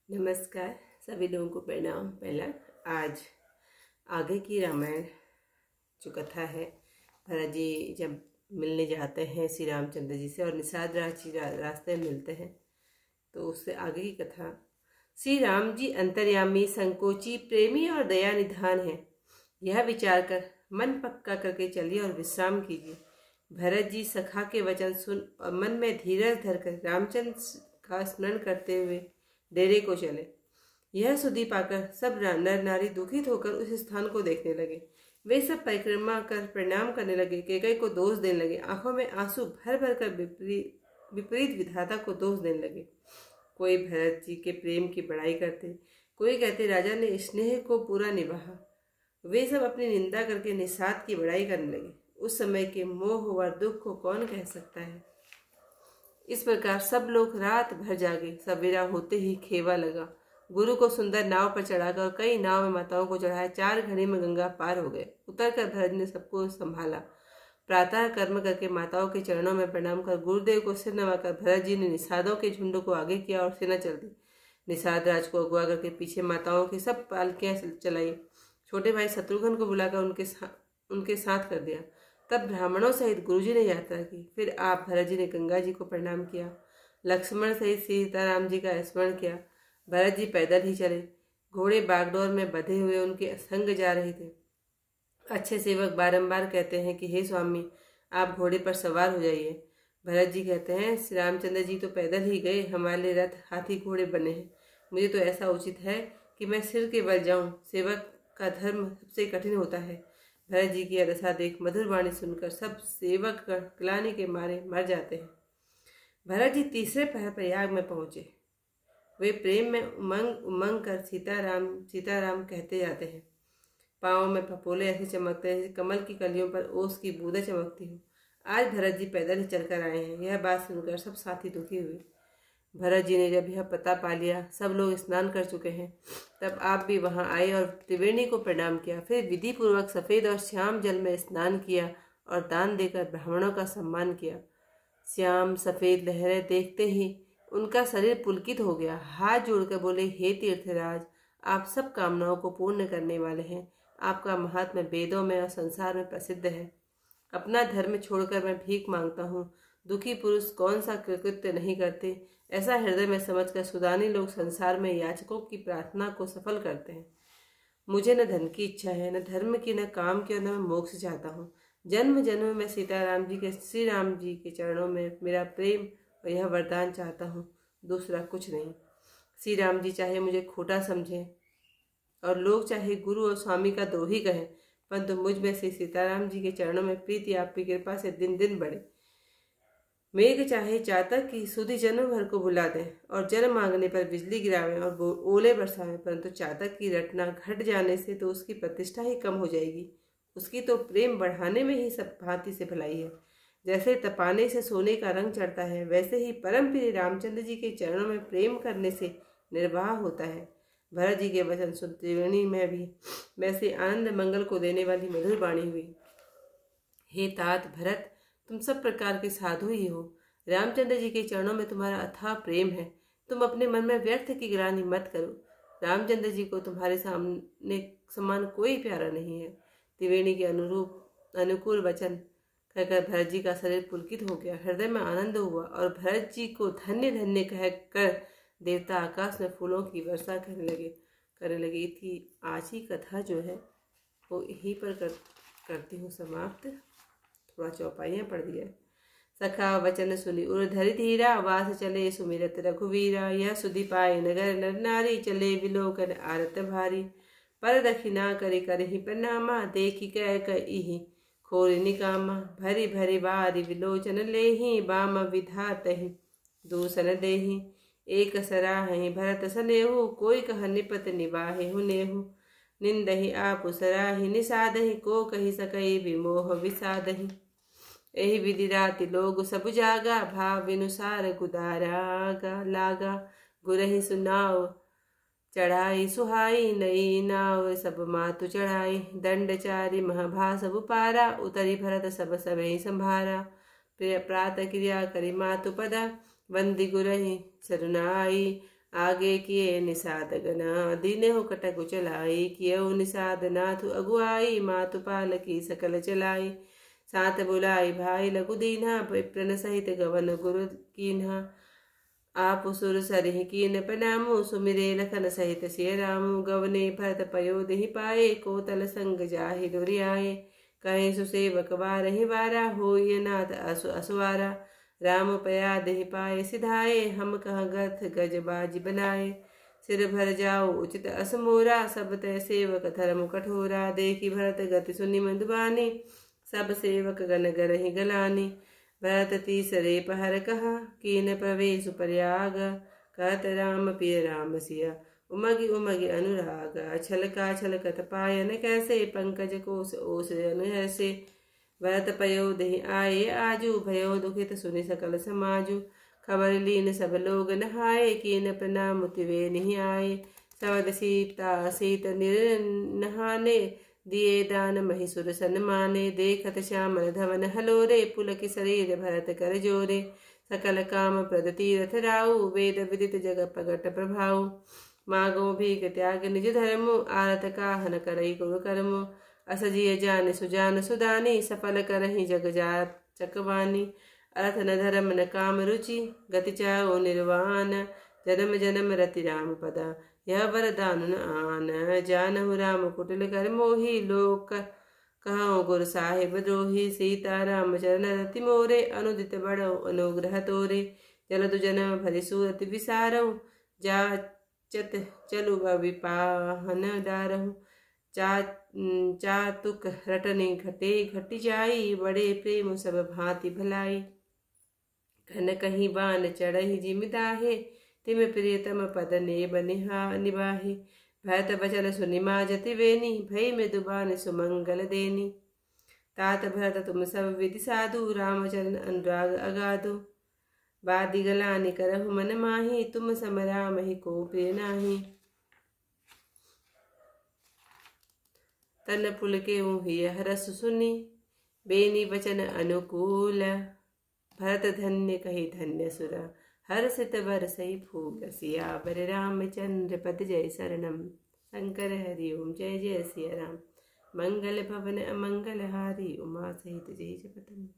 नमस्कार, सभी लोगों को प्रणाम। पहला आज आगे की रामायण जो कथा है, भरत जी जब मिलने जाते हैं श्री रामचंद्र जी से और निषाद रास्ते में मिलते हैं, तो उससे आगे की कथा। श्री राम जी अंतर्यामी, संकोची, प्रेमी और दया निधान है, यह विचार कर मन पक्का करके चलिए और विश्राम कीजिए। भरत जी सखा के वचन सुन और मन में धीरज धरकर रामचंद्र का स्मरण करते हुए डेरे को चले। यह सुधि पाकर सब नर नारी दुखित होकर उस स्थान को देखने लगे। वे सब परिक्रमा कर प्रणाम करने लगे, कैकई को दोष देने लगे, आंखों में आंसू भर भर कर विपरीत विधाता को दोष देने लगे। कोई भरत जी के प्रेम की बड़ाई करते, कोई कहते राजा ने स्नेह को पूरा निभाया। वे सब अपनी निंदा करके निषाद की बड़ाई करने लगे। उस समय के मोह व दुख को कौन कह सकता है। इस प्रकार सब लोग रात भर जागे। सवेरा होते ही खेवा लगा। गुरु को सुंदर नाव पर चढ़ाकर कई नाव में माताओं को चढ़ाया। 4 घड़ी में गंगा पार हो गए। उतरकर भरत ने सबको संभाला। प्रातः कर्म करके माताओं के चरणों में प्रणाम कर गुरुदेव को सिर नवाकर भरत जी ने निषादों के झुंड को आगे किया और सेना चल दी। निषाद राज को अगवा करके पीछे माताओं की सब पालकियां चलाई। छोटे भाई शत्रुघ्न को बुलाकर उनके साथ कर दिया। तब ब्राह्मणों सहित गुरुजी ने यात्रा की। फिर आप भरत जी ने गंगा जी को प्रणाम किया। लक्ष्मण सहित सीताराम जी का स्मरण किया। भरत जी पैदल ही चले। घोड़े बागडोर में बंधे हुए उनके संग जा रहे थे। अच्छे सेवक बारंबार कहते हैं कि हे स्वामी, आप घोड़े पर सवार हो जाइए। भरत जी कहते हैं, श्री रामचंद्र जी तो पैदल ही गए, हमारे लिए रथ हाथी घोड़े बने हैं। मुझे तो ऐसा उचित है कि मैं सिर के बल जाऊं। सेवक का धर्म सबसे कठिन होता है। भरत जी की दशा देख मधुर वाणी सुनकर सब सेवक ग्लानि के मारे मर जाते हैं। भरत जी तीसरे पहर प्रयाग में पहुंचे। वे प्रेम में उमंग उमंग कर सीताराम सीताराम कहते जाते हैं। पाँव में फपोले ऐसे चमकते हैं जैसे कमल की कलियों पर ओस की बूंदें चमकती हो। आज भरत जी पैदल ही चलकर आए हैं। यह बात सुनकर सब साथी दुखी हुए। भरत जी ने जब यह पता पा लिया सब लोग स्नान कर चुके हैं, तब आप भी वहां आए और त्रिवेणी को प्रणाम किया। फिर विधि पूर्वक सफेद और श्याम जल में स्नान किया और दान देकर ब्राह्मणों का सम्मान किया। श्याम सफेद लहरें देखते ही उनका शरीर पुलकित हो गया। हाथ जोड़कर बोले, हे तीर्थराज, आप सब कामनाओं को पूर्ण करने वाले हैं। आपका महात्म्य वेदों में और संसार में प्रसिद्ध है। अपना धर्म छोड़कर मैं भीख मांगता हूँ। दुखी पुरुष कौन सा कृत्य नहीं करते। ऐसा हृदय में समझकर सुदानी लोग संसार में याचकों की प्रार्थना को सफल करते हैं। मुझे न धन की इच्छा है, न धर्म की, न काम की, और न मैं मोक्ष चाहता हूँ। जन्म जन्म में श्री राम जी के चरणों में मेरा प्रेम और यह वरदान चाहता हूँ, दूसरा कुछ नहीं। श्री राम जी चाहे मुझे खोटा समझें और लोग चाहे गुरु और स्वामी का द्रोही कहें, परंतु मुझ में से सीताराम जी के चरणों में प्रीति आपकी कृपा से दिन दिन बढ़े। मेघ चाहे चातक की सुधि जन्म भर को बुला दें और जल मांगने पर बिजली गिरावें और ओले बरसावें, परंतु चातक की रटना घट जाने से तो उसकी प्रतिष्ठा ही कम हो जाएगी। उसकी तो प्रेम बढ़ाने में ही सब भांति से भलाई है। जैसे तपाने से सोने का रंग चढ़ता है, वैसे ही परम प्रिय रामचंद्र जी के चरणों में प्रेम करने से निर्वाह होता है। भरत जी के वचन सुन त्रिवेणी में भी वैसे आनंद मंगल को देने वाली मधुर वाणी हुई। हे तात भरत, तुम सब प्रकार के साधु ही हो। रामचंद्र जी के चरणों में तुम्हारा अथाह प्रेम है। तुम अपने मन में व्यर्थ की ग्लानि मत करो। रामचंद्र जी को तुम्हारे सामने समान कोई प्यारा नहीं है। त्रिवेणी के अनुकूल वचन कहकर भरत जी का शरीर पुलकित हो गया। हृदय में आनंद हुआ और भरत जी को धन्य धन्य कहकर देवता आकाश में फूलों की वर्षा करने लगी थी। आज की कथा जो है वो यहीं पर करती हूँ समाप्त। थोड़ा चौपाइयाँ पढ़ दिया। सखा वचन सुनी उर धरि धीरा, वास चले सुमिरत रघुवीरा। यह सुधि पाए नगर नर नारी, चले विलोकन आरत भारी। पर दक्षिणा करि करहि प्रणामा, देखि कह कहि खोर निकामा। भरी भरी बारी विलोचन लेहि, बाम विधातहि दूषण देहि। एक सराहि भरत सनेहु, कोई कह निपत निवाहे नेहु। निंदहि आपु सराहि निषादहि, को कहि सकई विमोह विषादहि। एहि विधि राति लोग सब जागा, भाव विनुसार गुदारा लागा। गुरहि सुनाव चढ़ाई सुहाई, नई नाव सब मातु चढ़ाई। दंड चारि महाभा सब पारा, उतरी भरत सब सबहि संभारा। प्रात क्रिया करि मातु पदा, वंदि गुरहि सरुनाई। आगे किए निषाद गना दीने हो कटकु चलाई कियो निषाद नाथु अगुआई मातु पाल की सकल चलाई साथ बुलाई भाई लघु दीन्हा विप्रन सहित गवन गुरु कीन्हा आप सुर सरहि कीन प्रणामु सुमिरे लखन सहित सिय रामु गवने भरत पयोधि पाए कोतल संग जाहि दुरियाए कहे सुसेवक बारहि बारा होय नाथ असुवारा राम पया देहि पाए सिधाए हम कह गथ गज बाज बनाए सिर भर जाओ उचित असमोरा सब तय सेवक धर्म कठोरा देखी भरत गति सुनि मंदबानी सब सेवक गण गरहि गलानी भरत तीसरे पहर कहा कीन प्रवेश प्रयाग कहत राम पिय राम सिया उमगि उमगि अनुराग छलका छलकत पायन कैसे पंकज कोस ओस अनुहसे भरत पयोधि आए आजू भयो दुखित सुनि सकल समाजु खबर लीन सब लोग नहाए कीन प्रणाम तिवे नहीं आए सवद सीता सीत निर नहाने दिए दान महिसुर सन्माने देखत श्यामल धवन हलोरे पुलक शरीर भरत कर जोरे सकल काम प्रद तीरथ राउ वेद विदित जग प्रगट प्रभाव मागो भीग त्याग निज धर्मो आरत काहन करई गुरु कर्मो असजिय जान सुजान सुदानी सफल करहि जग जात चकवानी अर्थ न धर्म न काम रुचि गति चाओ निर्वाण जन्म जन्म रति राम पदा यह वरदान न आन जानहु राम कुटिल कर मोहि लोक कहो गुरु साहिब द्रोही सीता राम चरण रति मोरे अनुदित बड़ो अनुग्रह तोरे जलदु जन्म भरि सूरत विसारौ जा चत चलु विपाहन डारहु चातुक रटने घटे घटी जाई बड़े प्रेम सब भांति भलाई घन कहीं बान चढ़ही जिमिदाहे तिम प्रियतम पद ने बनिहा निबाहे भरत बचन सुनि माजति वेनी भई में दुबान सुमंगल देनी तात भरत तुम सब विधि साधु रामचरण अनुराग अगाधु बादी गलानि करहु मन माही तुम सम राम ही को प्रिय नाही तन पुल के हिय रस सुनी बेनी वचन अनुकूल भरत धन्य कही धन्य सुरा हर सित बर सही फूल सियावर रामचंद्र पद जय शरणम शंकर हरि ओम जय जय सिया राम मंगल भवन अमंगल हारी उमा सहित जय जपतम।